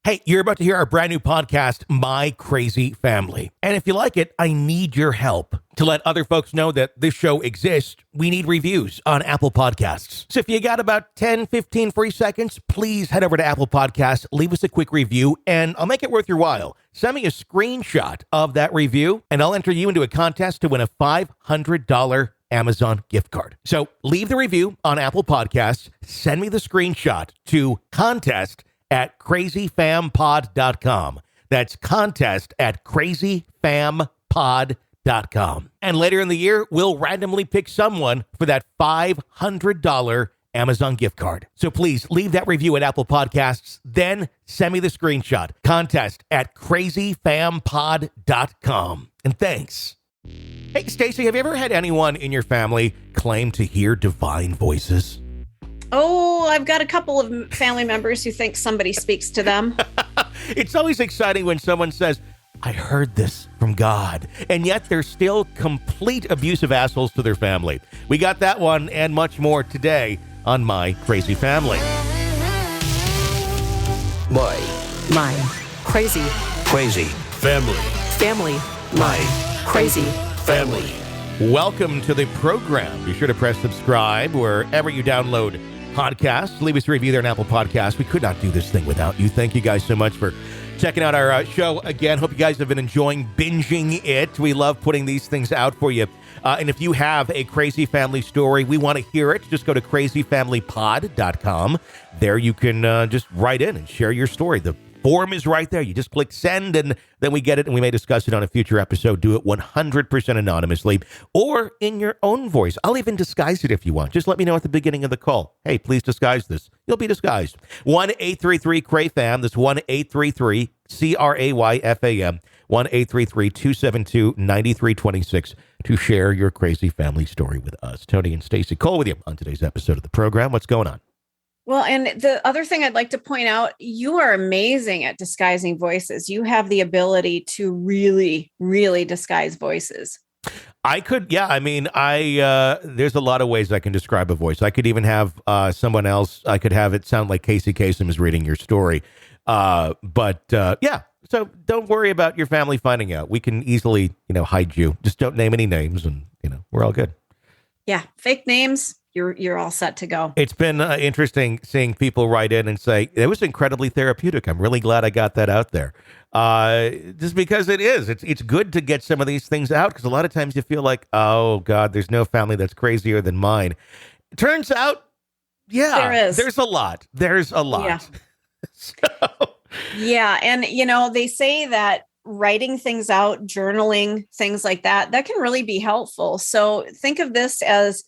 Hey, you're about to hear our brand new podcast, My Crazy Family. And if you like it, I need your help. To let other folks know that this show exists, we need reviews on Apple Podcasts. So if you got about 10, 15 free seconds, please head over to Apple Podcasts, leave us a quick review, and I'll make it worth your while. Send me a screenshot of that review, and I'll enter you into a contest to win a $500 Amazon gift card. So leave the review on Apple Podcasts, send me the screenshot to contest@crazyfampod.com. That's contest@crazyfampod.com. And later in the year, we'll randomly pick someone for that $500 Amazon gift card. So please leave that review at Apple Podcasts, then send me the screenshot. Contest@crazyfampod.com. And thanks. Hey, Stacey, have you ever had anyone in your family claim to hear divine voices? Oh, I've got a couple of family members who think somebody speaks to them. It's always exciting when someone says, I heard this from God, and yet they're still complete abusive assholes to their family. We got that one and much more today on My Crazy Family. My Crazy Family. My Crazy Family. Welcome to the program. Be sure to press subscribe wherever you download podcasts. Leave us a review there on Apple Podcasts. We could not do this thing without you. Thank you guys so much for checking out our show again. Hope you guys have been enjoying binging it. We love putting these things out for you. And if you have a crazy family story, we want to hear it. Just go to crazyfamilypod.com. There you can just write in and share your story. The form is right there. You just click send, and then we get it, and we may discuss it on a future episode. Do it 100% anonymously or in your own voice. I'll even disguise it if you want. Just let me know at the beginning of the call. Hey, please disguise this. You'll be disguised. 1-833-CRAY-FAM. That's 1-833-CRAYFAM. 1-833-272-9326 to share your crazy family story with us. Tony and Stacey Cole with you on today's episode of the program. What's going on? Well, and the other thing I'd like to point out, you are amazing at disguising voices. You have the ability to really, really disguise voices. I could, yeah. I mean, there's a lot of ways I can describe a voice. I could even have someone else. I could have it sound like Casey Kasem is reading your story. Yeah. So don't worry about your family finding out. We can easily, hide you. Just don't name any names, and we're all good. Yeah, fake names. You're all set to go. It's been interesting seeing people write in and say, it was incredibly therapeutic. I'm really glad I got that out there. Just because it is. It's good to get some of these things out, because a lot of times you feel like, oh, God, there's no family that's crazier than mine. It turns out, yeah, there is. There's a lot. There's a lot. Yeah. So. Yeah. And, they say that writing things out, journaling, things like that can really be helpful. So think of this as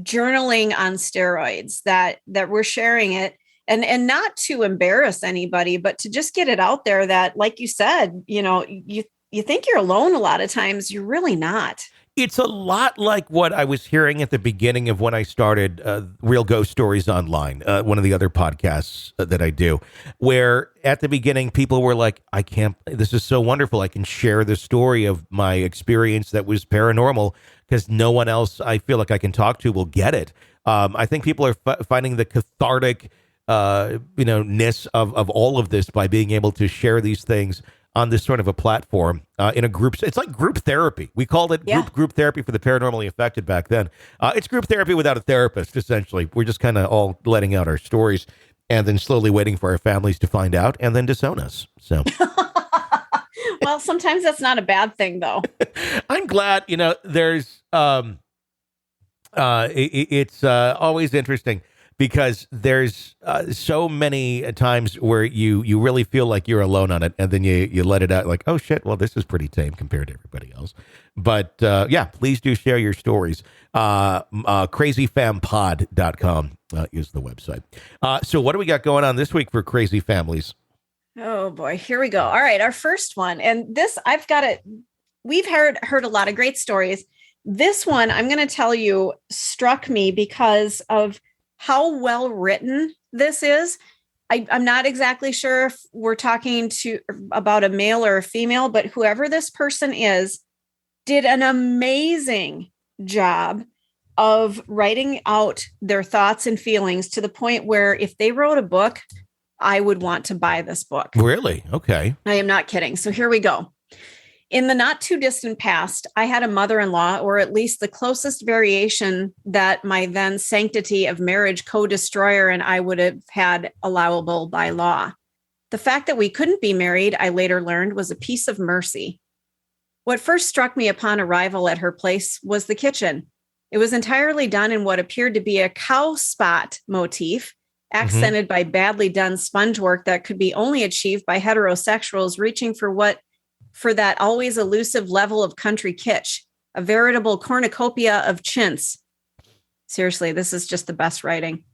journaling on steroids, that we're sharing it and not to embarrass anybody, but to just get it out there that, like you said, you think you're alone a lot of times. You're really not. It's a lot like what I was hearing at the beginning of when I started Real Ghost Stories Online, one of the other podcasts that I do, where at the beginning people were like, this is so wonderful. I can share the story of my experience that was paranormal because no one else I feel like I can talk to will get it. I think people are finding the cathartic ness of all of this by being able to share these things on this sort of a platform in a group. It's like group therapy. We called it group therapy for the paranormally affected back then. It's group therapy without a therapist, essentially. We're just kind of all letting out our stories and then slowly waiting for our families to find out and then disown us. So, well, sometimes that's not a bad thing, though. I'm glad, there's, it's always interesting, because there's so many times where you really feel like you're alone on it, and then you let it out like, oh shit, well, this is pretty tame compared to everybody else. But yeah, please do share your stories. Crazyfampod.com is the website. So what do we got going on this week for crazy families? Oh boy, here we go. All right, our first one, and this I've got it. We've heard a lot of great stories. This one, I'm going to tell you, struck me because of how well written this is. I'm not exactly sure if we're talking about a male or a female, but whoever this person is did an amazing job of writing out their thoughts and feelings to the point where if they wrote a book, I would want to buy this book. Really? Okay. I am not kidding. So here we go. In the not too distant past, I had a mother-in-law, or at least the closest variation that my then sanctity of marriage co-destroyer and I would have had allowable by law. The fact that we couldn't be married, I later learned, was a piece of mercy. What first struck me upon arrival at her place was the kitchen. It was entirely done in what appeared to be a cow spot motif, accented by badly done sponge work that could be only achieved by heterosexuals reaching for that always elusive level of country kitsch, a veritable cornucopia of chintz. Seriously, this is just the best writing.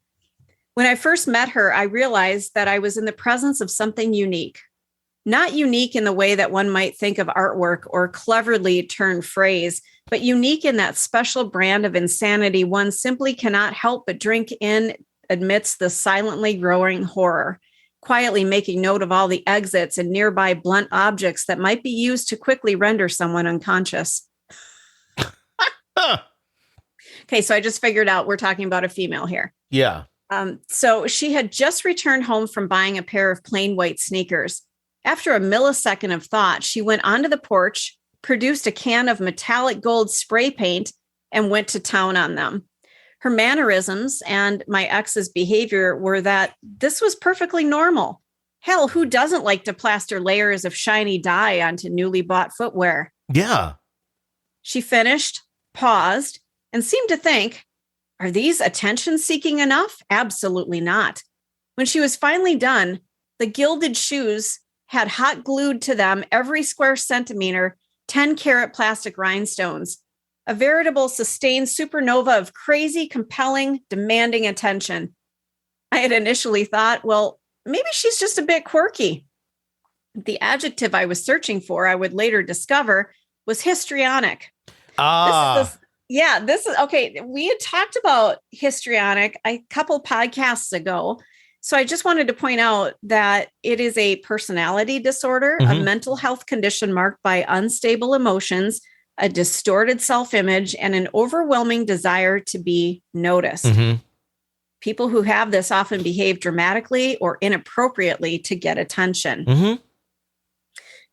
When I first met her, I realized that I was in the presence of something unique. Not unique in the way that one might think of artwork or cleverly turned phrase, but unique in that special brand of insanity one simply cannot help but drink in amidst the silently growing horror, quietly making note of all the exits and nearby blunt objects that might be used to quickly render someone unconscious. Okay, so I just figured out we're talking about a female here. Yeah. So she had just returned home from buying a pair of plain white sneakers. After a millisecond of thought, she went onto the porch, produced a can of metallic gold spray paint, and went to town on them. Her mannerisms and my ex's behavior were that this was perfectly normal. Hell, who doesn't like to plaster layers of shiny dye onto newly bought footwear? Yeah. She finished, paused, and seemed to think, are these attention-seeking enough? Absolutely not. When she was finally done, the gilded shoes had hot glued to them every square centimeter, 10-carat plastic rhinestones, a veritable sustained supernova of crazy, compelling, demanding attention. I had initially thought, well, maybe she's just a bit quirky. The adjective I was searching for, I would later discover, was histrionic. This is okay. We had talked about histrionic a couple podcasts ago. So I just wanted to point out that it is a personality disorder, a mental health condition marked by unstable emotions, a distorted self-image, and an overwhelming desire to be noticed. People who have this often behave dramatically or inappropriately to get attention.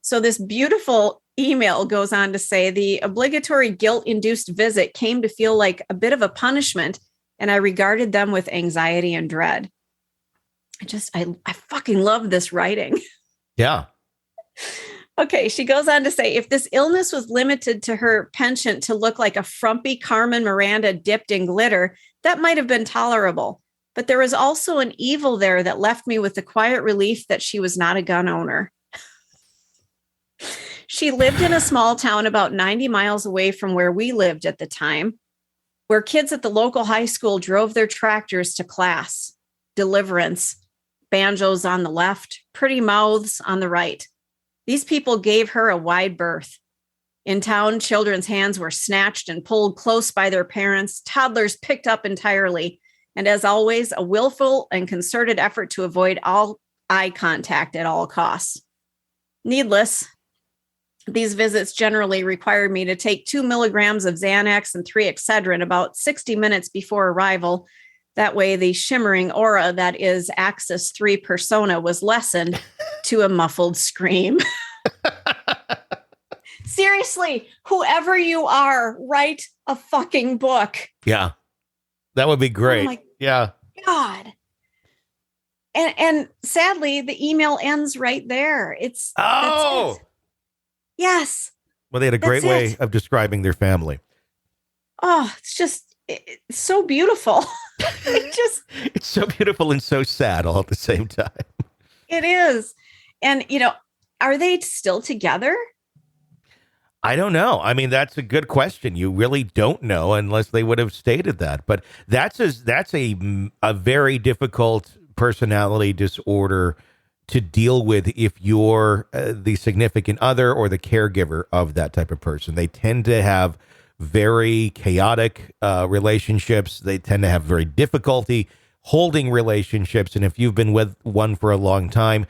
So this beautiful email goes on to say, the obligatory guilt-induced visit came to feel like a bit of a punishment, and I regarded them with anxiety and dread. I fucking love this writing. Yeah. Okay, she goes on to say, if this illness was limited to her penchant to look like a frumpy Carmen Miranda dipped in glitter, that might have been tolerable. But there was also an evil there that left me with the quiet relief that she was not a gun owner. She lived in a small town about 90 miles away from where we lived at the time, where kids at the local high school drove their tractors to class. Deliverance, banjos on the left, pretty mouths on the right. These people gave her a wide berth. In town, children's hands were snatched and pulled close by their parents, toddlers picked up entirely, and as always, a willful and concerted effort to avoid all eye contact at all costs. Needless, these visits generally required me to take 2 milligrams of Xanax and 3 Excedrin about 60 minutes before arrival. That way, the shimmering aura that is Axis 3 persona was lessened to a muffled scream. Seriously, whoever you are, write a fucking book. Yeah. That would be great. Oh my yeah. God. And sadly, the email ends right there. That's it. Yes. Well, they had a great way of describing their family. Oh, it's so beautiful. It's so beautiful and so sad all at the same time. It is. And, are they still together? I don't know. I mean, that's a good question. You really don't know unless they would have stated that. But that's a very difficult personality disorder to deal with if you're the significant other or the caregiver of that type of person. They tend to have very chaotic relationships. They tend to have very difficulty holding relationships. And if you've been with one for a long time,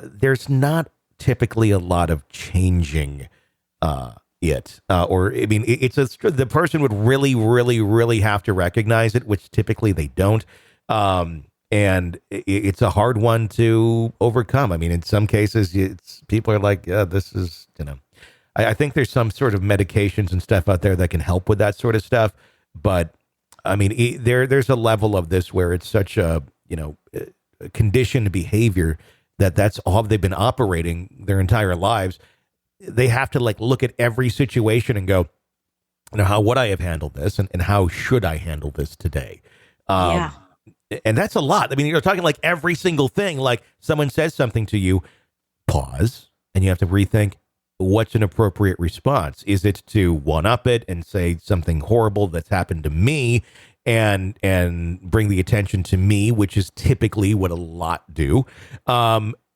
there's not typically a lot of changing the person would really, really, really have to recognize it, which typically they don't. And it's a hard one to overcome. I mean, in some cases, people are like, yeah, this is, I think there's some sort of medications and stuff out there that can help with that sort of stuff. But I mean, there's a level of this where it's such a conditioned behavior that's all they've been operating their entire lives. They have to like look at every situation and go, how would I have handled this, and how should I handle this today? Yeah. And that's a lot. I mean, you're talking like every single thing. Like someone says something to you, pause, and you have to rethink. What's an appropriate response? Is it to one up it and say something horrible that's happened to me and bring the attention to me, which is typically what a lot do.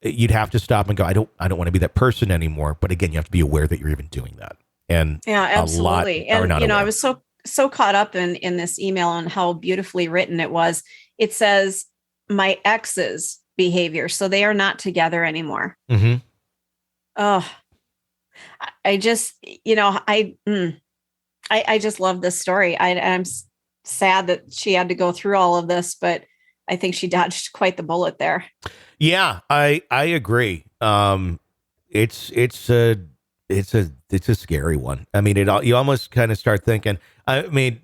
You'd have to stop and go, I don't want to be that person anymore. But again, you have to be aware that you're even doing that. And yeah, absolutely. A lot are not aware. I was so caught up in this email and how beautifully written it was. It says my ex's behavior. So they are not together anymore. Mm-hmm. Oh, I just, I just love this story. I'm sad that she had to go through all of this, but I think she dodged quite the bullet there. Yeah, I agree. It's a scary one. I mean, you almost kind of start thinking, I mean,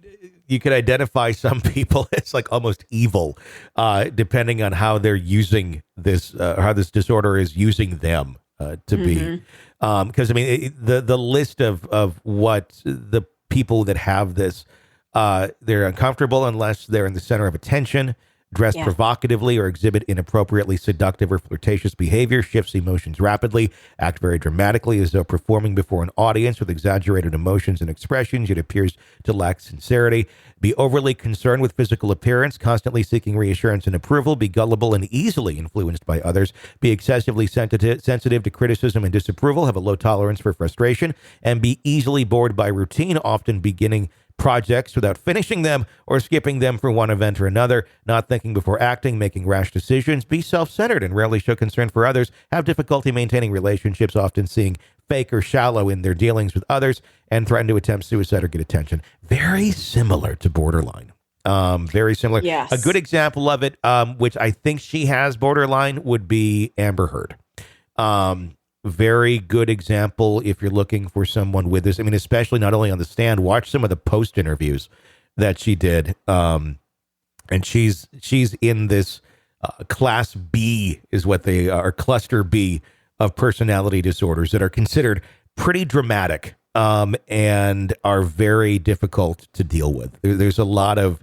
you could identify some people as like almost evil, depending on how they're using this, how this disorder is using them to be. Because I mean, the list of what the people that have this, they're uncomfortable unless they're in the center of attention, dress provocatively or exhibit inappropriately seductive or flirtatious behavior, shifts emotions rapidly, act very dramatically as though performing before an audience with exaggerated emotions and expressions, yet appears to lack sincerity, be overly concerned with physical appearance, constantly seeking reassurance and approval, be gullible and easily influenced by others, be excessively sensitive to criticism and disapproval, have a low tolerance for frustration, and be easily bored by routine, often beginning projects without finishing them or skipping them for one event or another, not thinking before acting, making rash decisions, be self-centered and rarely show concern for others, have difficulty maintaining relationships, often seeing fake or shallow in their dealings with others, and threaten to attempt suicide or get attention. Very similar to borderline. Very similar. Yes. A good example of it, which I think she has borderline, would be Amber Heard. Very good example if you're looking for someone with this. I mean, especially not only on the stand, watch some of the post interviews that she did. And she's in this class B is what they are, cluster B of personality disorders that are considered pretty dramatic and are very difficult to deal with. There's a lot of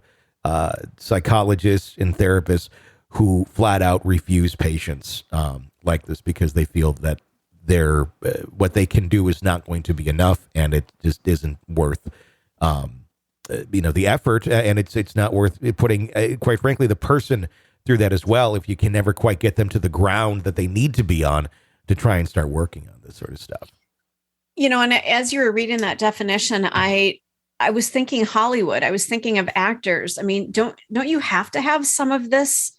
psychologists and therapists who flat out refuse patients like this because they feel that what they can do is not going to be enough, and it just isn't worth, the effort, and it's not worth putting, quite frankly, the person through that as well. If you can never quite get them to the ground that they need to be on to try and start working on this sort of stuff. And as you were reading that definition, I was thinking Hollywood. I was thinking of actors. I mean, don't you have to have some of this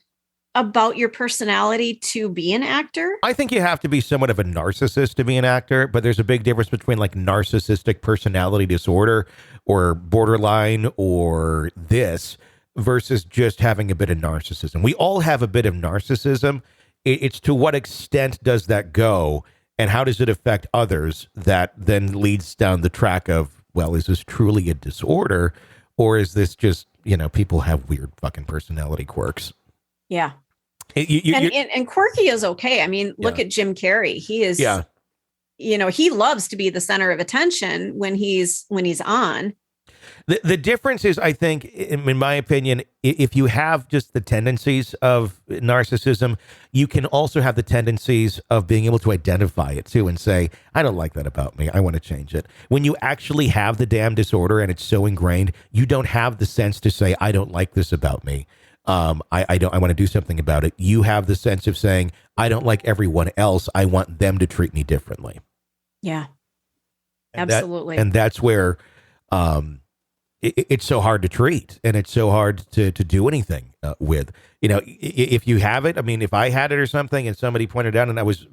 about your personality to be an actor? I think you have to be somewhat of a narcissist to be an actor, but there's a big difference between like narcissistic personality disorder or borderline or this versus just having a bit of narcissism. We all have a bit of narcissism. It's to what extent does that go and how does it affect others that then leads down the track of, well, is this truly a disorder or is this just, people have weird fucking personality quirks? Yeah. And quirky is okay. I mean, look at Jim Carrey. He is, he loves to be the center of attention when he's on. The difference is, I think, in my opinion, if you have just the tendencies of narcissism, you can also have the tendencies of being able to identify it too and say, I don't like that about me. I want to change it. When you actually have the damn disorder and it's so ingrained, you don't have the sense to say, I don't like this about me. I want to do something about it. You have the sense of saying, I don't like everyone else. I want them to treat me differently. Yeah, absolutely. And that's where it's so hard to treat and it's so hard to do anything with. If you have it, I mean, if I had it or something and somebody pointed out and I was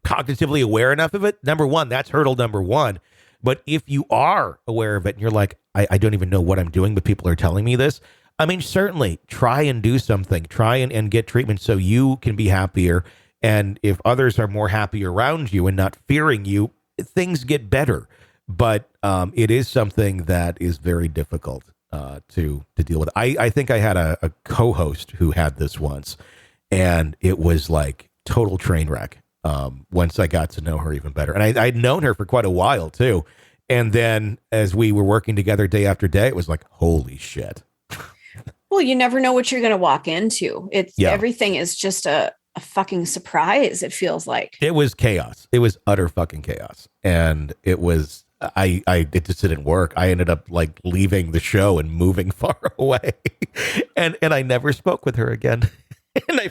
cognitively aware enough of it, number one, that's hurdle number one. But if you are aware of it and you're like, I don't even know what I'm doing, but people are telling me this, I mean, certainly try and do something. Try and get treatment so you can be happier. And if others are more happy around you and not fearing you, things get better. But it is something that is very difficult to deal with. I think I had a co-host who had this once, and it was like total train wreck once I got to know her even better. And I'd known her for quite a while, too. And then as we were working together day after day, it was like, holy shit. Well, you never know what you're going to walk into. Everything is just a fucking surprise. It feels like it was chaos. It was utter fucking chaos. And it was, it just didn't work. I ended up like leaving the show and moving far away and I never spoke with her again. And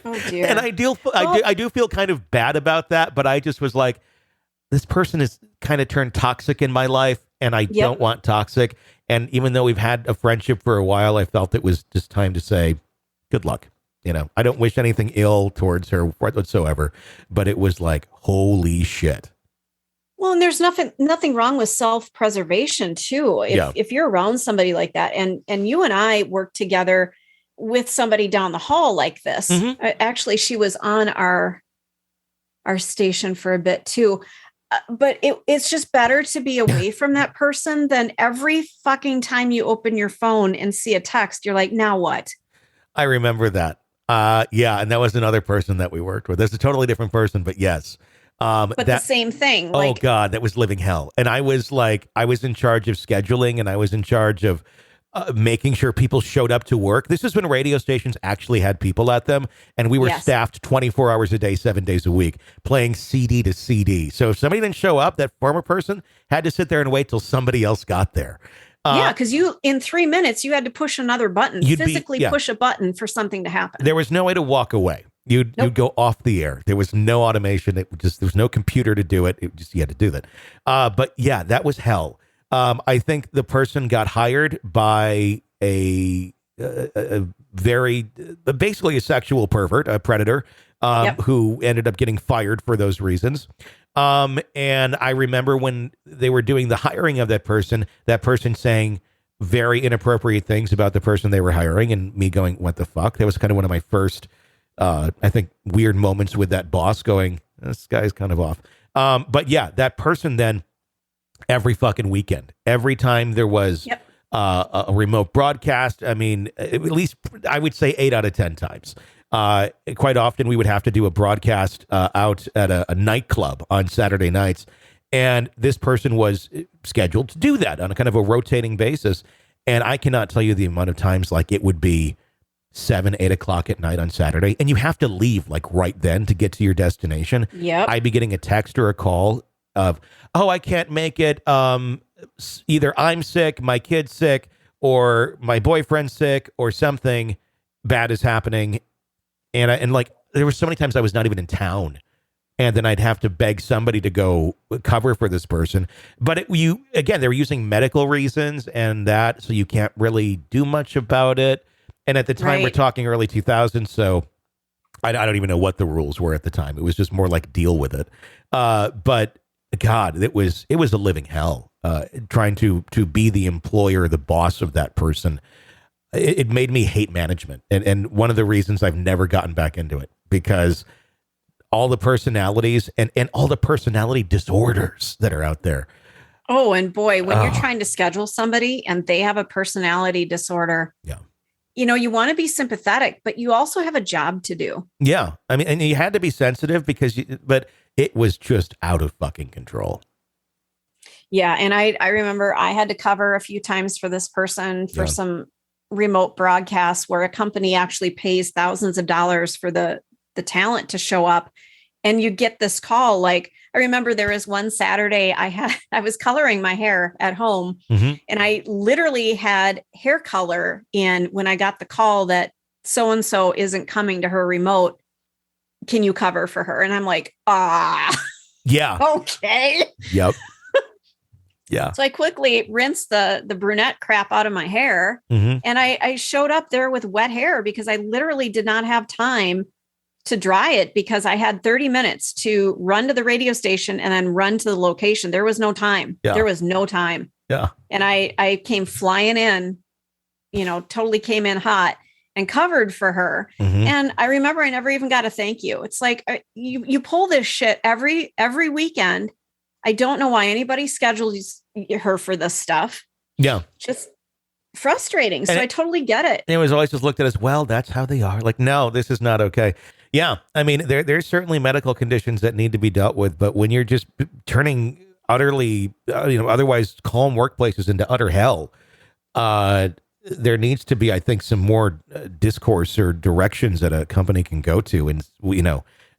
I do feel kind of bad about that, but I just was like, this person has kind of turned toxic in my life and I don't want toxic. And even though we've had a friendship for a while, I felt it was just time to say, good luck. You know, I don't wish anything ill towards her whatsoever, but it was like, holy shit. Well, and there's nothing wrong with self-preservation too. If you're around somebody like that, and you and I work together with somebody down the hall like this. Mm-hmm. Actually, she was on our station for a bit too. But it's just better to be away from that person than every fucking time you open your phone and see a text, you're like, now what? I remember that. And that was another person that we worked with. There's a totally different person, but yes. But the same thing. Oh God, that was living hell. And I was in charge of scheduling and I was in charge of making sure people showed up to work. This is when radio stations actually had people at them, and we were staffed 24 hours a day, 7 days a week, playing CD to CD. So if somebody didn't show up, that former person had to sit there and wait till somebody else got there. Because in 3 minutes, you had to push another button, physically push a button for something to happen. There was no way to walk away. You'd go off the air. There was no automation. There was no computer to do it. You had to do that. But yeah, that was hell. I think the person got hired by a very, basically a sexual pervert, a predator, who ended up getting fired for those reasons. And I remember when they were doing the hiring of that person saying very inappropriate things about the person they were hiring, and me going, what the fuck? That was kind of one of my first, I think, weird moments with that boss going, this guy's kind of off. But yeah, that person then, every fucking weekend, every time there was a remote broadcast, I mean, at least I would say 8 out of 10 times. Quite often we would have to do a broadcast out at a nightclub on Saturday nights. And this person was scheduled to do that on a kind of a rotating basis. And I cannot tell you the amount of times, like it would be 7, 8 o'clock at night on Saturday. And you have to leave like right then to get to your destination. Yep. I'd be getting a text or a call of, oh, I can't make it. Either I'm sick, my kid's sick, or my boyfriend's sick, or something bad is happening. And like, there were so many times I was not even in town. And then I'd have to beg somebody to go cover for this person. But they were using medical reasons and that, so you can't really do much about it. And at the time, we're talking early 2000s, so I don't even know what the rules were at the time. It was just more like deal with it. But God, it was a living hell. Trying to be the employer, the boss of that person. It made me hate management. And one of the reasons I've never gotten back into it, because all the personalities and all the personality disorders that are out there. Oh, and boy, when you're trying to schedule somebody and they have a personality disorder, you want to be sympathetic, but you also have a job to do. Yeah. I mean, and you had to be sensitive but it was just out of fucking control. Yeah. And I remember I had to cover a few times for this person for some remote broadcasts where a company actually pays thousands of dollars for the talent to show up. And you get this call. Like, I remember there was one Saturday I was coloring my hair at home, and I literally had hair color in when I got the call that so-and-so isn't coming to her remote. Can you cover for her? And I'm like, yeah. Okay. Yep. Yeah. So I quickly rinsed the brunette crap out of my hair, and I showed up there with wet hair because I literally did not have time to dry it because I had 30 minutes to run to the radio station and then run to the location. There was no time. Yeah. There was no time. Yeah. And I came flying in totally came in hot and covered for her. Mhm. And I remember I never even got a thank you. It's like you pull this shit every weekend. I don't know why anybody schedules her for this stuff. Yeah. Just frustrating. So I totally get it. And it was always just looked at as, well, that's how they are. Like, no, this is not okay. Yeah. I mean, there's certainly medical conditions that need to be dealt with, but when you're just turning utterly, otherwise calm workplaces into utter hell, there needs to be, I think, some more discourse or directions that a company can go to and,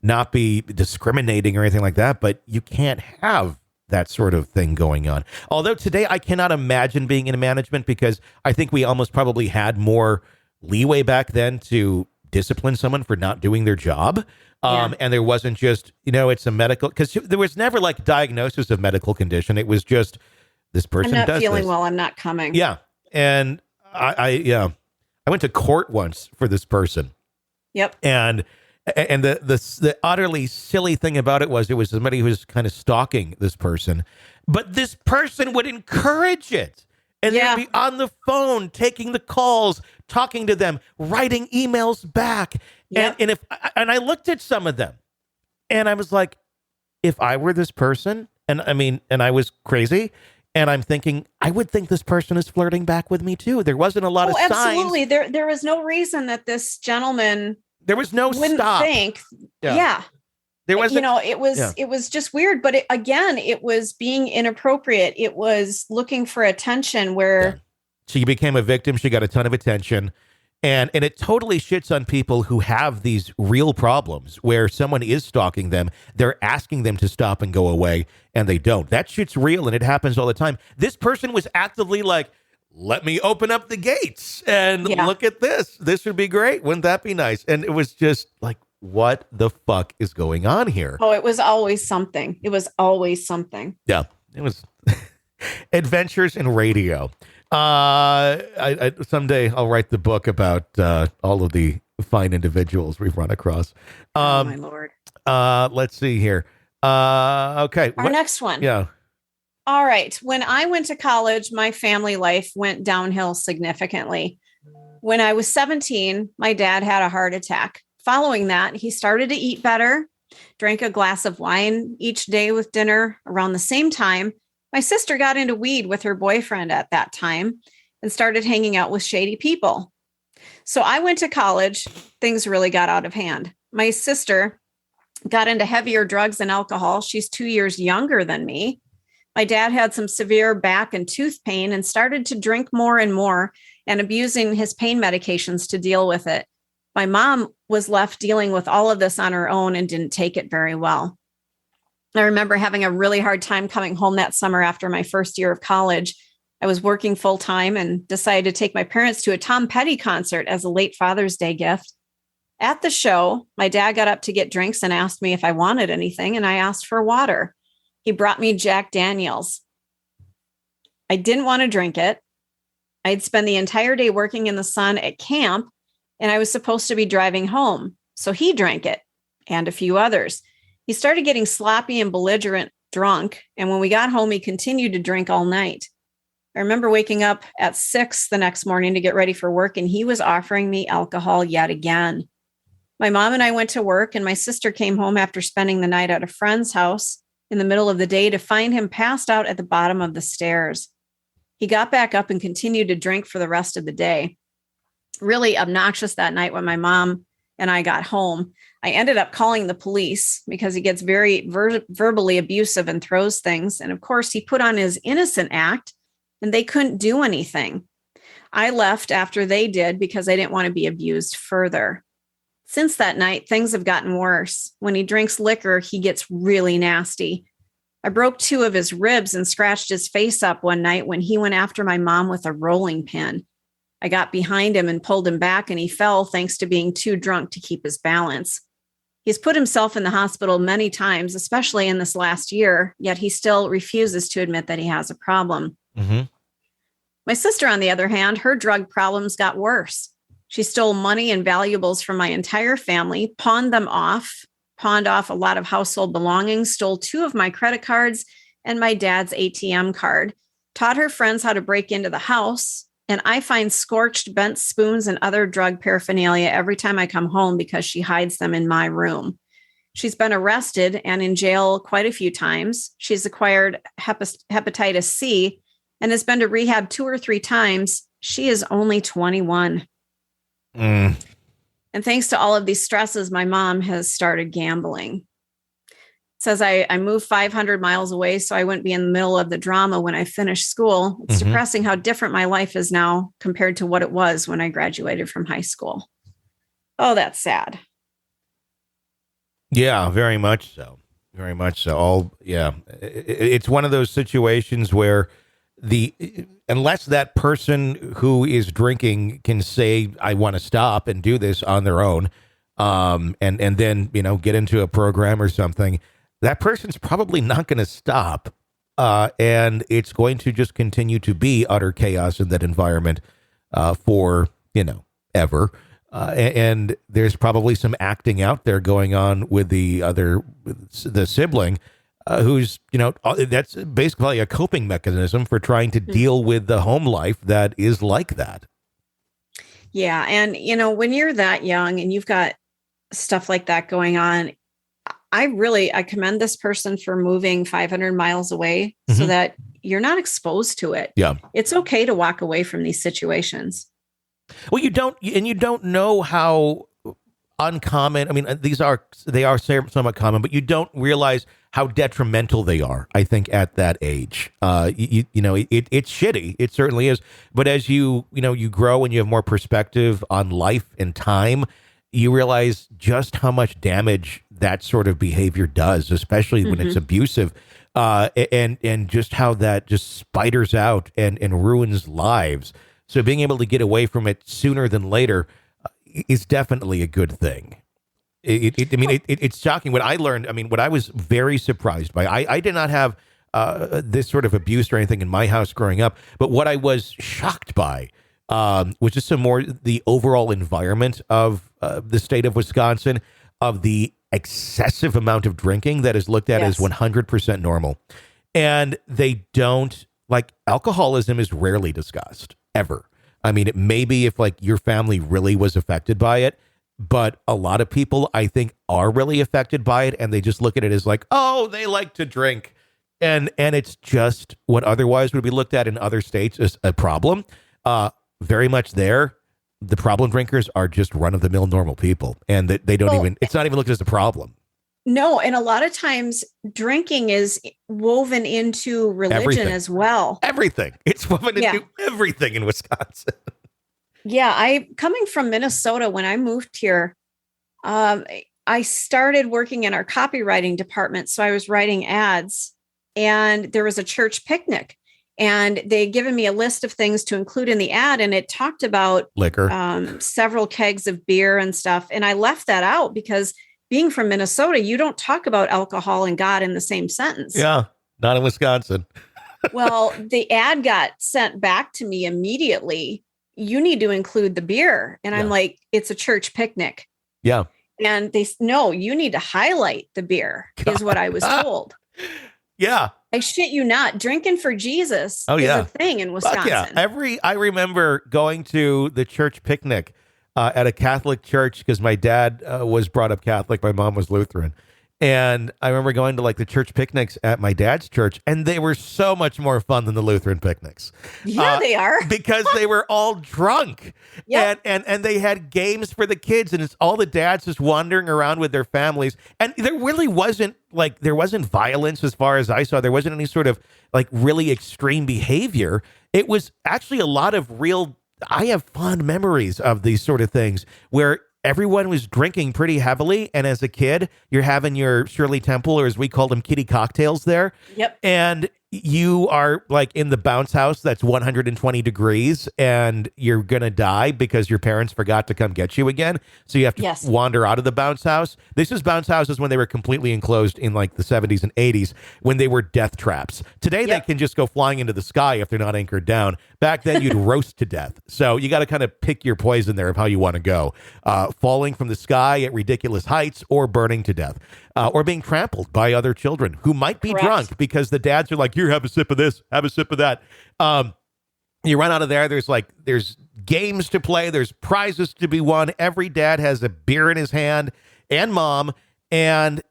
not be discriminating or anything like that, but you can't have that sort of thing going on. Although today I cannot imagine being in management, because I think we almost probably had more leeway back then to discipline someone for not doing their job. And there wasn't just, it's a medical, because there was never like diagnosis of medical condition. It was just, this person I'm does not feeling this. well. I'm not coming. Yeah. And I went to court once for this person. Yep. And the utterly silly thing about it was somebody who was kind of stalking this person, but this person would encourage it. And they'd be on the phone, taking the calls, talking to them, writing emails back. Yep. And I looked at some of them and I was like, if I were this person, and I was crazy, and I'm thinking, I would think this person is flirting back with me too. There wasn't a lot of signs. Absolutely. There was no reason that this gentleman there was no wouldn't stop. think. Yeah. There was, it was just weird, but it was being inappropriate. It was looking for attention where she became a victim. She got a ton of attention, and it totally shits on people who have these real problems where someone is stalking them. They're asking them to stop and go away, and they don't. That shit's real, and it happens all the time. This person was actively like, let me open up the gates and look at this. This would be great. Wouldn't that be nice? And it was just like, what the fuck is going on here? Oh, it was always something. Yeah, it was adventures in radio. I someday I'll write the book about all of the fine individuals we've run across. Oh my Lord. Let's see here. Okay. Our next one. Yeah. All right. When I went to college, my family life went downhill significantly. When I was 17, my dad had a heart attack. Following that, he started to eat better, drank a glass of wine each day with dinner. Around the same time, my sister got into weed with her boyfriend at that time and started hanging out with shady people. So I went to college. Things really got out of hand. My sister got into heavier drugs and alcohol. She's 2 years younger than me. My dad had some severe back and tooth pain and started to drink more and more and abusing his pain medications to deal with it. My mom was left dealing with all of this on her own and didn't take it very well. I remember having a really hard time coming home that summer after my first year of college. I was working full time and decided to take my parents to a Tom Petty concert as a late Father's Day gift. At the show, my dad got up to get drinks and asked me if I wanted anything, and I asked for water. He brought me Jack Daniels. I didn't want to drink it. I'd spend the entire day working in the sun at camp, and I was supposed to be driving home. So he drank it and a few others. He started getting sloppy and belligerent drunk. And when we got home, he continued to drink all night. I remember waking up at 6 the next morning to get ready for work, and he was offering me alcohol yet again. My mom and I went to work, and my sister came home after spending the night at a friend's house in the middle of the day to find him passed out at the bottom of the stairs. He got back up and continued to drink for the rest of the day. Really obnoxious that night when my mom and I got home. I ended up calling the police because he gets very verbally abusive and throws things. And of course, he put on his innocent act and they couldn't do anything. I left after they did because I didn't want to be abused further. Since that night, things have gotten worse. When he drinks liquor, he gets really nasty. I broke 2 of his ribs and scratched his face up one night when he went after my mom with a rolling pin. I got behind him and pulled him back, and he fell thanks to being too drunk to keep his balance. He's put himself in the hospital many times, especially in this last year, yet he still refuses to admit that he has a problem. Mm-hmm. My sister, on the other hand, her drug problems got worse. She stole money and valuables from my entire family, pawned off a lot of household belongings, stole 2 of my credit cards and my dad's ATM card, taught her friends how to break into the house, And I find scorched bent spoons and other drug paraphernalia every time I come home because she hides them in my room. She's been arrested and in jail quite a few times. She's acquired hepatitis C and has been to rehab 2 or 3 times. She is only 21. And thanks to all of these stresses, my mom has started gambling. Says I moved 500 miles away so I wouldn't be in the middle of the drama when I finished school. It's depressing how different my life is now compared to what it was when I graduated from high school. Oh, that's sad. Yeah, very much so. Very much so. It's one of those situations where unless that person who is drinking can say, I want to stop and do this on their own, and then, get into a program or something, that person's probably not going to stop. And it's going to just continue to be utter chaos in that environment for, ever. And there's probably some acting out there going on with the sibling who's, that's basically a coping mechanism for trying to deal with the home life that is like that. Yeah. And, when you're that young and you've got stuff like that going on, I commend this person for moving 500 miles away so that you're not exposed to it. Yeah. It's okay to walk away from these situations. Well, you don't know how uncommon. I mean, they are somewhat common, but you don't realize how detrimental they are. I think at that age, it's shitty. It certainly is. But as you grow and you have more perspective on life and time, you realize just how much damage that sort of behavior does, especially when it's abusive, and just how that just spiders out and ruins lives. So being able to get away from it sooner than later is definitely a good thing. It's shocking. What I learned, what I was very surprised by, I did not have this sort of abuse or anything in my house growing up, but what I was shocked by was just some more the overall environment of the state of Wisconsin, of the excessive amount of drinking that is looked at as 100% normal. And they don't, alcoholism is rarely discussed. Ever. It may be if your family really was affected by it, but a lot of people I think are really affected by it, and they just look at it as oh, they like to drink, and it's just what otherwise would be looked at in other states as a problem. Very much there, the problem drinkers are just run of the mill normal people, and they don't it's not even looked at as a problem. No, and a lot of times drinking is woven into religion as well. Everything. It's woven into everything in Wisconsin. Yeah, coming from Minnesota, when I moved here, I started working in our copywriting department. So I was writing ads, and there was a church picnic, and they had given me a list of things to include in the ad, and it talked about liquor, several kegs of beer and stuff. And I left that out because being from Minnesota, you don't talk about alcohol and God in the same sentence. Yeah, not in Wisconsin. Well, the ad got sent back to me immediately. You need to include the beer. And I'm like, it's a church picnic. Yeah. And no, you need to highlight the beer is what I was told. Yeah. I shit you not. Drinking for Jesus is a thing in Wisconsin. Yeah. I remember going to the church picnic at a Catholic church because my dad was brought up Catholic. My mom was Lutheran. And I remember going to the church picnics at my dad's church, and they were so much more fun than the Lutheran picnics. Yeah, they are. Because they were all drunk. Yep. And they had games for the kids, and it's all the dads just wandering around with their families. And there really wasn't there wasn't violence as far as I saw. There wasn't any sort of really extreme behavior. It was actually a lot of real, I have fond memories of these sort of things where everyone was drinking pretty heavily. And as a kid, you're having your Shirley Temple, or as we called them, kitty cocktails there. Yep. And you are in the bounce house that's 120 degrees and you're going to die because your parents forgot to come get you again. So you have to wander out of the bounce house. This is bounce houses when they were completely enclosed in the 70s and 80s, when they were death traps. Today, they can just go flying into the sky if they're not anchored down. Back then, you'd roast to death. So you got to kind of pick your poison there of how you want to go. Falling from the sky at ridiculous heights, or burning to death, or being trampled by other children who might be drunk because the dads are like, here, have a sip of this, have a sip of that. You run out of there. There's games to play. There's prizes to be won. Every dad has a beer in his hand, and mom. And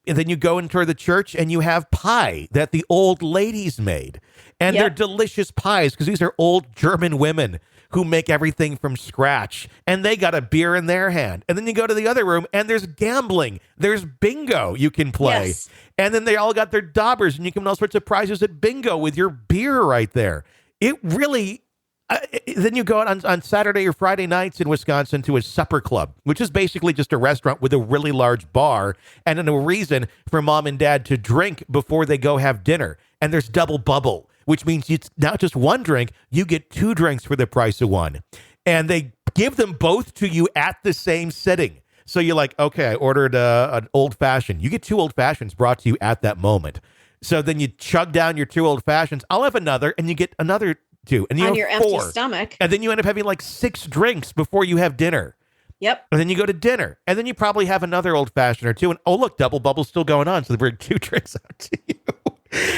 then you go into the church and you have pie that the old ladies made. And they're delicious pies because these are old German women who make everything from scratch. And they got a beer in their hand. And then you go to the other room and there's gambling. There's bingo you can play. Yes. And then they all got their daubers and you can win all sorts of prizes at bingo with your beer right there. It really, then you go out on Saturday or Friday nights in Wisconsin to a supper club, which is basically just a restaurant with a really large bar and then a reason for mom and dad to drink before they go have dinner. And there's double bubble, which means it's not just one drink, you get 2 drinks for the price of one. And they give them both to you at the same sitting. So you're like, okay, I ordered an old fashioned. You get 2 old fashions brought to you at that moment. So then you chug down your 2 old fashions. I'll have another, and you get another 2, and you on have your 4. empty stomach. And then you end up having like 6 drinks before you have dinner. Yep. And then you go to dinner, and then you probably have another old fashioned or 2. And oh look, double bubble's still going on, so they bring 2 drinks out to you.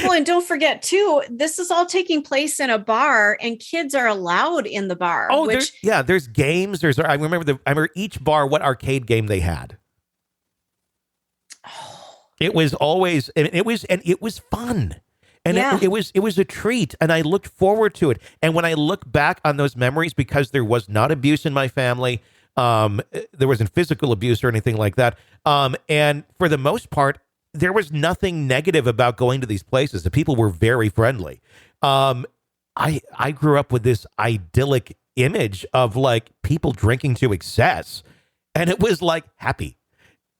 Well, and don't forget too, this is all taking place in a bar, and kids are allowed in the bar. Oh, there's games. I remember each bar what arcade game they had. It was always, and it was fun. And it was a treat, and I looked forward to it. And when I look back on those memories, because there was not abuse in my family, there wasn't physical abuse or anything like that. And for the most part, there was nothing negative about going to these places. The people were very friendly. I grew up with this idyllic image of like people drinking to excess, and it was like happy.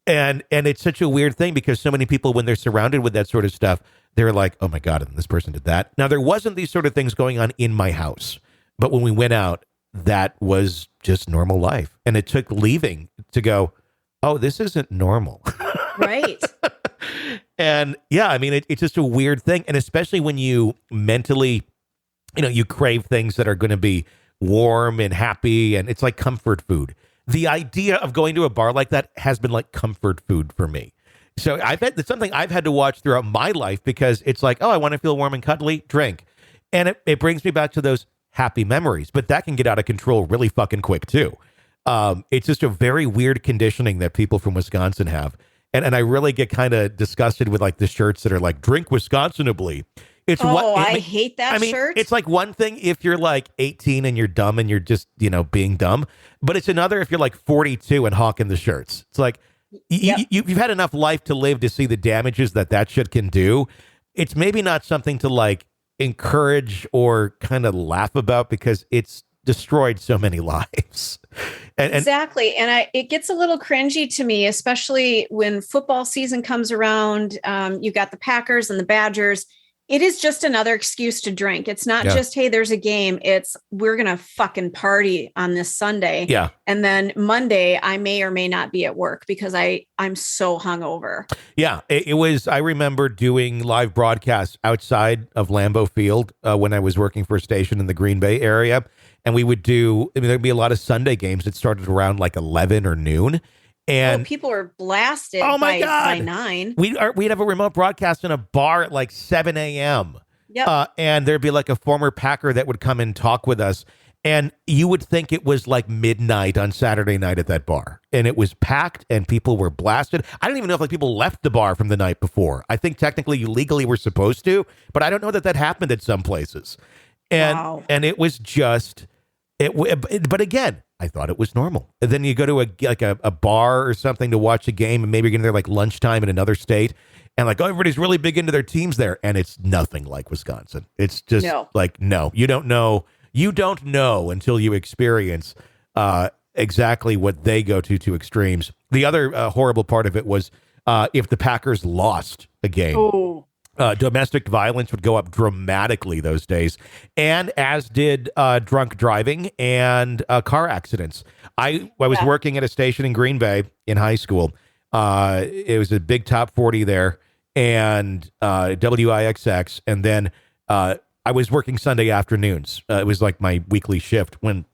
And it's such a weird thing because so many people, when they're surrounded with that sort of stuff, they're like, oh my God, and this person did that. Now, there wasn't these sort of things going on in my house, but when we went out, that was just normal life. And it took leaving to go, oh, this isn't normal. Right. And yeah, I mean, it's just a weird thing. And especially when you mentally, you crave things that are going to be warm and happy, and it's like comfort food. The idea of going to a bar like that has been like comfort food for me. So it's something I've had to watch throughout my life because it's like, oh, I want to feel warm and cuddly, drink. And it brings me back to those happy memories, but that can get out of control really fucking quick too. It's just a very weird conditioning that people from Wisconsin have. And I really get kind of disgusted with like the shirts that are like, drink Wisconsinably. I hate that shirt. It's like one thing if you're like 18 and you're dumb and you're just, being dumb. But it's another if you're like 42 and hawking the shirts. It's like you've had enough life to live to see the damages that shit can do. It's maybe not something to like encourage or kind of laugh about because it's destroyed so many lives. Exactly. And it gets a little cringy to me, especially when football season comes around. You got the Packers and the Badgers. It is just another excuse to drink. It's not just, hey, there's a game. It's we're going to fucking party on this Sunday. Yeah. And then Monday, I may or may not be at work because I'm so hungover. Yeah. It was, I remember doing live broadcasts outside of Lambeau Field when I was working for a station in the Green Bay area. And we would there'd be a lot of Sunday games that started around like 11 or noon. And people were blasted by 9. We'd have a remote broadcast in a bar at like 7 a.m. Yep. And there'd be like a former Packer that would come and talk with us. And you would think it was like midnight on Saturday night at that bar. And it was packed and people were blasted. I don't even know if like people left the bar from the night before. I think technically you legally were supposed to, but I don't know that happened at some places. And it was just, but again, I thought it was normal. And then you go to a bar or something to watch a game, and maybe you're getting there like lunchtime in another state, and like, oh, everybody's really big into their teams there, and it's nothing like Wisconsin. It's just like, no, you don't know until you experience exactly what they go to extremes. The other horrible part of it was if the Packers lost a game. Oh. Domestic violence would go up dramatically those days, and as did drunk driving and car accidents. I was working at a station in Green Bay in high school. It was a big top 40 there, and WIXX, and then I was working Sunday afternoons. It was like my weekly shift when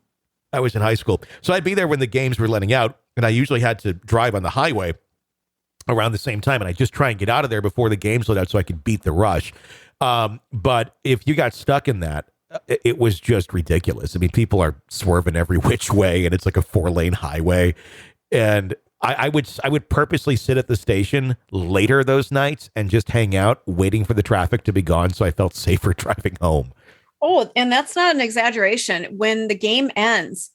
I was in high school. So I'd be there when the games were letting out, and I usually had to drive on the highway around the same time, and I just try and get out of there before the games let out so I could beat the rush. But if you got stuck in that, it was just ridiculous. I mean, people are swerving every which way, and it's like a 4-lane highway. And I would purposely sit at the station later those nights and just hang out, waiting for the traffic to be gone, so I felt safer driving home. Oh, and that's not an exaggeration. When the game ends,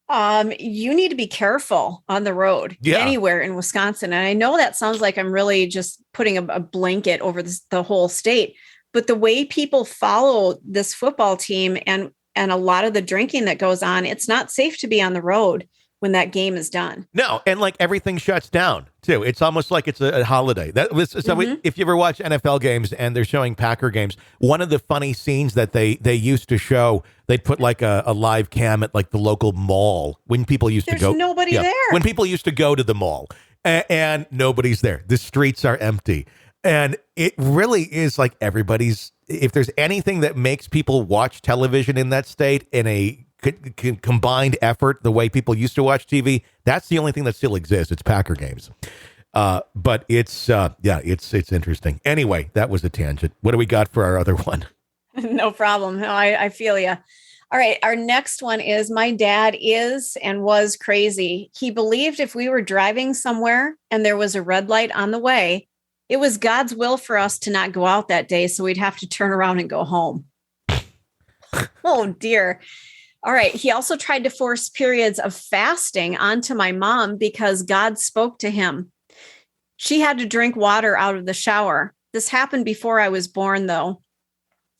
you need to be careful on the road anywhere in Wisconsin. And I know that sounds like I'm really just putting a blanket over the whole state, but the way people follow this football team and a lot of the drinking that goes on, it's not safe to be on the road when that game is done. No, and like everything shuts down too. It's almost like it's a holiday. If you ever watch NFL games and they're showing Packer games, one of the funny scenes that they used to show, they'd put like a live cam at like the local mall when people used to go. There's nobody there. When people used to go to the mall and nobody's there. The streets are empty. And it really is like everybody's, if there's anything that makes people watch television in that state in a combined effort, the way people used to watch TV, that's the only thing that still exists. It's Packer games. But it's interesting. Anyway, that was a tangent. What do we got for our other one? No problem. No, I feel you. All right. Our next one is my dad is and was crazy. He believed if we were driving somewhere and there was a red light on the way, it was God's will for us to not go out that day. So we'd have to turn around and go home. Oh, dear. All right. He also tried to force periods of fasting onto my mom because God spoke to him. She had to drink water out of the shower. This happened before I was born, though.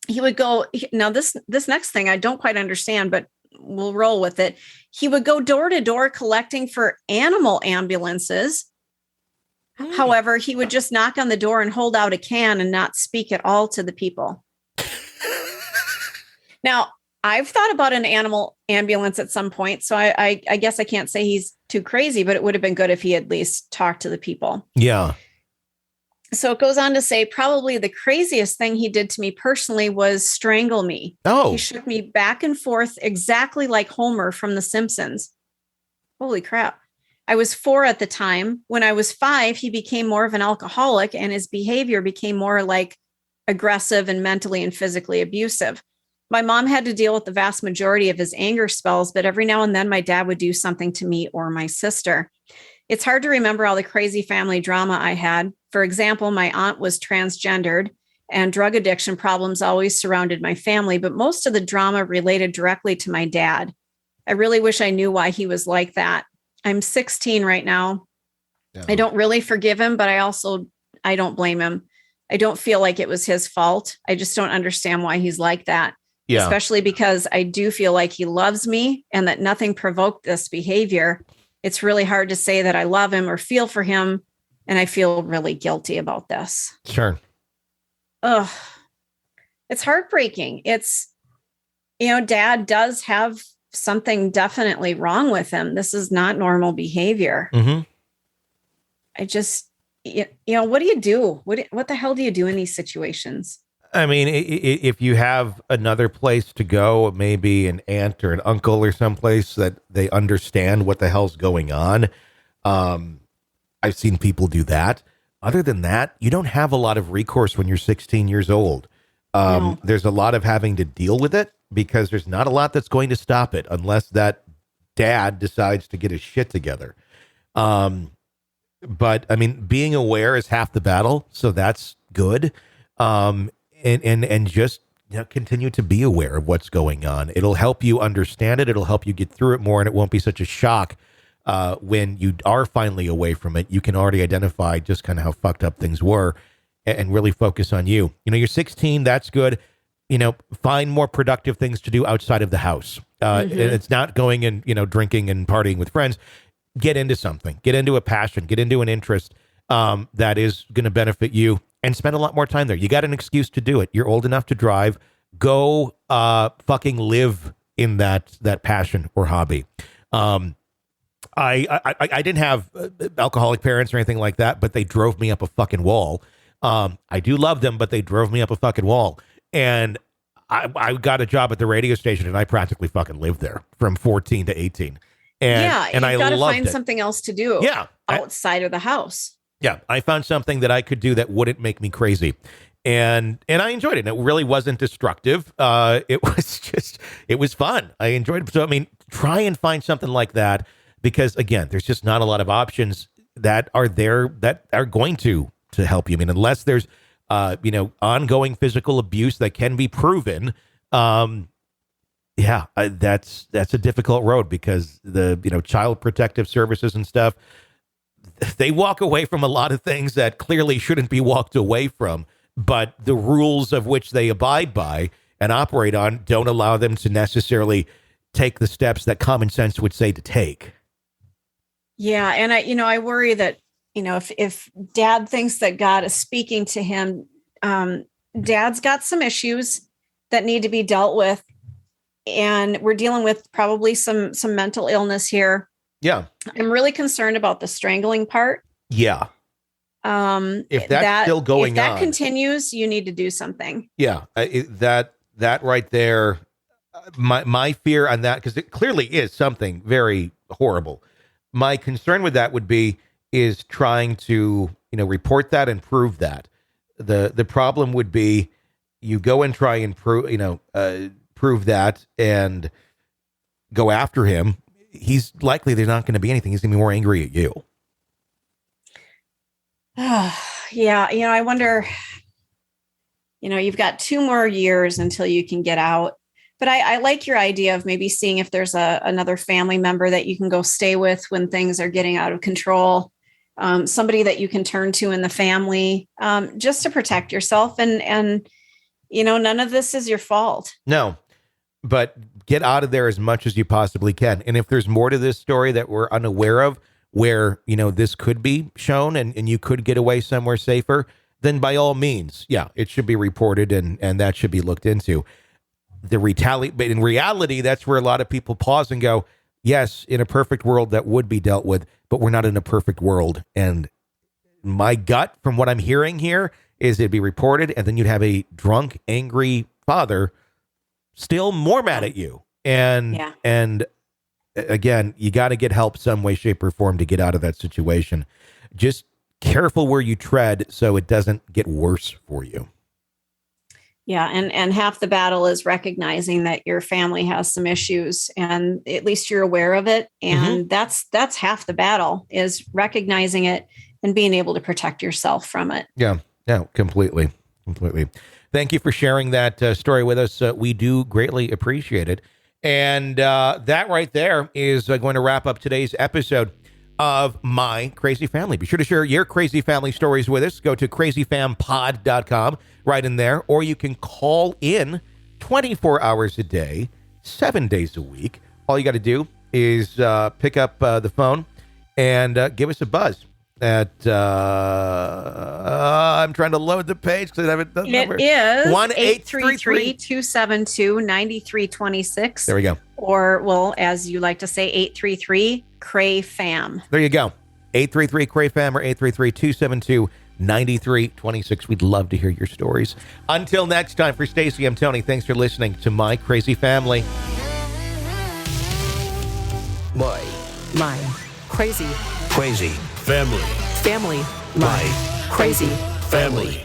He would go, now this next thing I don't quite understand, but we'll roll with it. He would go door to door collecting for animal ambulances. However, he would just knock on the door and hold out a can and not speak at all to the people. Now, I've thought about an animal ambulance at some point, so I guess I can't say he's too crazy, but it would have been good if he at least talked to the people. Yeah. So it goes on to say, probably the craziest thing he did to me personally was strangle me. Oh. He shook me back and forth exactly like Homer from The Simpsons. Holy crap. I was 4 at the time. When I was 5, he became more of an alcoholic and his behavior became more like aggressive and mentally and physically abusive. My mom had to deal with the vast majority of his anger spells, but every now and then my dad would do something to me or my sister. It's hard to remember all the crazy family drama I had. For example, my aunt was transgendered and drug addiction problems always surrounded my family, but most of the drama related directly to my dad. I really wish I knew why he was like that. I'm 16 right now. Yeah. I don't really forgive him, but I don't blame him. I don't feel like it was his fault. I just don't understand why he's like that. Yeah. Especially because I do feel like he loves me and that nothing provoked this behavior. It's really hard to say that I love him or feel for him. And I feel really guilty about this. Sure. Ugh. It's heartbreaking. It's, dad does have something definitely wrong with him. This is not normal behavior. Mm-hmm. I just, what do you do? What the hell do you do in these situations? I mean, if you have another place to go, maybe an aunt or an uncle or someplace that they understand what the hell's going on. I've seen people do that. Other than that, you don't have a lot of recourse when you're 16 years old. No. There's a lot of having to deal with it because there's not a lot that's going to stop it unless that dad decides to get his shit together. But I mean, being aware is half the battle. So that's good. And just continue to be aware of what's going on. It'll help you understand it. It'll help you get through it more, and it won't be such a shock when you are finally away from it. You can already identify just kind of how fucked up things were and really focus on you. You're 16. That's good. Find more productive things to do outside of the house. And it's not going and, drinking and partying with friends. Get into something. Get into a passion. Get into an interest that is going to benefit you. And spend a lot more time there. You got an excuse to do it. You're old enough to drive. Go fucking live in that passion or hobby. I didn't have alcoholic parents or anything like that, but they drove me up a fucking wall. I do love them, but they drove me up a fucking wall. And I got a job at the radio station, and I practically fucking lived there from 14 to 18. And you've got to find it. something else to do outside of the house. Yeah, I found something that I could do that wouldn't make me crazy. And I enjoyed it. And it really wasn't destructive. It was fun. I enjoyed it. So, I mean, try and find something like that, because again, there's just not a lot of options that are there that are going to help you. I mean, unless there's, ongoing physical abuse that can be proven. That's a difficult road, because the, child protective services and stuff, they walk away from a lot of things that clearly shouldn't be walked away from, but the rules of which they abide by and operate on don't allow them to necessarily take the steps that common sense would say to take. Yeah. And I worry that, if dad thinks that God is speaking to him, dad's got some issues that need to be dealt with. And we're dealing with probably some mental illness here. Yeah. I'm really concerned about the strangling part. Yeah. If that's still going on, if that continues, you need to do something. Yeah. That right there, my fear on that, because it clearly is something very horrible. My concern with that is trying to, report that and prove that. The problem would be you go and try and prove that and go after him. He's likely there's not going to be anything. He's going to be more angry at you. Yeah. I wonder, you've got 2 more years until you can get out. But I like your idea of maybe seeing if there's another family member that you can go stay with when things are getting out of control. Somebody that you can turn to in the family, just to protect yourself. And none of this is your fault. No, but get out of there as much as you possibly can. And if there's more to this story that we're unaware of, where, this could be shown and you could get away somewhere safer, then by all means, yeah, it should be reported and that should be looked into. But in reality, that's where a lot of people pause and go, yes, in a perfect world that would be dealt with, but we're not in a perfect world. And my gut from what I'm hearing here is it'd be reported, and then you'd have a drunk, angry father still more mad at you. And again, you got to get help some way, shape, or form to get out of that situation. Just careful where you tread so it doesn't get worse for you. Yeah. And half the battle is recognizing that your family has some issues, and at least you're aware of it. And that's half the battle, is recognizing it and being able to protect yourself from it. Yeah. Yeah, completely. Thank you for sharing that story with us. We do greatly appreciate it. And that right there is going to wrap up today's episode of My Crazy Family. Be sure to share your crazy family stories with us. Go to crazyfampod.com right in there, or you can call in 24 hours a day, 7 days a week. All you got to do is pick up the phone and give us a buzz. I'm trying to load the page because I haven't done it. It is 833-272-9326. There we go. Or, well, as you like to say, 833-CRAY-FAM. There you go. 833-CRAY-FAM or 833-272-9326. We'd love to hear your stories. Until next time, for Stacey, I'm Tony. Thanks for listening to My Crazy Family. My crazy family. My crazy family.